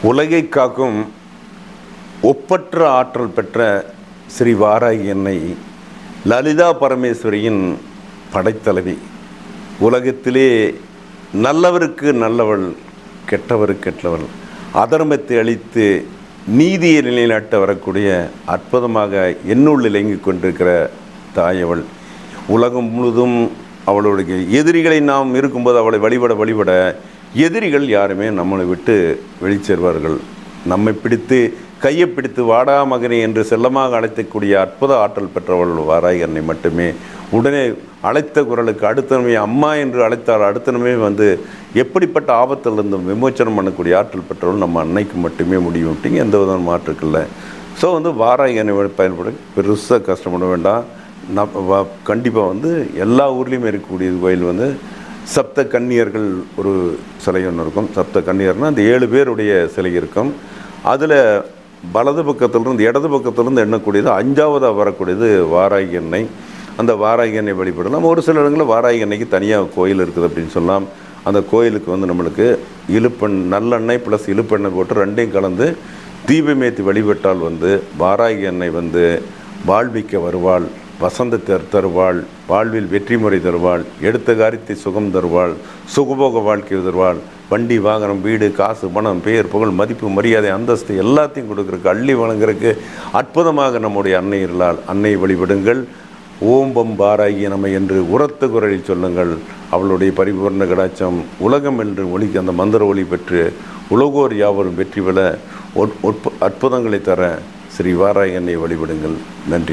உலகை காக்கும் ஒப்பற்ற ஆற்றல் பெற்ற ஸ்ரீ வாராகி அன்னை லலிதா பரமேஸ்வரியின் படைத்தலைவி. உலகத்திலே நல்லவருக்கு நல்லவள், கெட்டவருக்கு கெட்டவள், அதர்மத்தை அழித்து நீதியை நிலைநாட்ட வரக்கூடிய அற்புதமாக என்னுள் இலங்கிக் கொண்டிருக்கிற தாயவள். உலகம் முழுதும் அவளுடைய எதிரிகளை நாம் இருக்கும்போது அவளை வழிபட எதிரிகள் யாருமே நம்மளை விட்டு வெளிச்சேர்வார்கள். நம்மை பிடித்து கையை பிடித்து வாடா மகனே என்று செல்லமாக அழைக்கக்கூடிய அற்புத ஆற்றல் பெற்றவள் வாராகி அன்னை மட்டுமே. உடனே அழைத்த குரலுக்கு அடுத்தனமே அம்மா என்று அழைத்தால் அடுத்தனமே எப்படிப்பட்ட ஆபத்திலிருந்தும் விமோச்சனம் பண்ணக்கூடிய ஆற்றல் பெற்றவள் நம்ம அன்னைக்கு மட்டுமே முடியும் அப்படிங்க எந்த விதமான மாற்றுக்கல்ல. ஸோ வாராகி அன்னை பயன்பட பெருசாக கஷ்டப்பட வேண்டாம். கண்டிப்பாக எல்லா ஊர்லேயுமே இருக்கக்கூடிய கோயில் சப்த கன்னியர்கள் ஒரு சிலை ஒன்று இருக்கும். சப்த கன்னியர்னால் அந்த 7 பேருடைய சிலை இருக்கும். அதில் வலது பக்கத்திலிருந்து இடது பக்கத்திலிருந்து எண்ணக்கூடியது 5ஆவதாக வரக்கூடியது வாராகி அன்னை. அந்த வாராகி அன்னை வழிபடலாம். ஒரு சில இடங்களில் வாராகி அன்னைக்கு தனியாக கோயில் இருக்குது அப்படின்னு சொல்லலாம். அந்த கோயிலுக்கு நம்மளுக்கு நல்லெண்ணெய் ப்ளஸ் இழுப்பெண்ணெய் போட்டு ரெண்டையும் கலந்து தீபமேற்றி வழிபட்டால் வாராகி அன்னை வாழ்விக்க வருவாள், வசந்தத்தை தருவாள், வாழ்வில் வெற்றி முறை தருவாள், எடுத்த காரியத்தை சுகம் தருவாள், சுகபோக வாழ்க்கை தருவாள், வண்டி வாகனம் வீடு காசு பணம் பெயர் புகழ் மதிப்பு மரியாதை அந்தஸ்து எல்லாத்தையும் கொடுக்குறக்கு அள்ளி வழங்குறதுக்கு அற்புதமாக நம்முடைய அன்னை இருந்தால் அன்னை வழிபடுங்கள். ஓம்பம் வாராகி நம்ம என்று உரத்த குரலில் சொல்லுங்கள். அவளுடைய பரிபூர்ண கடாட்சம் உலகம் என்று ஒளி அந்த மந்திர ஒளி பெற்று உலகோர் யாவரும் வெற்றி பெற அற்புதங்களை தர ஸ்ரீ வாராகி அன்னை வழிபடுங்கள். நன்றி.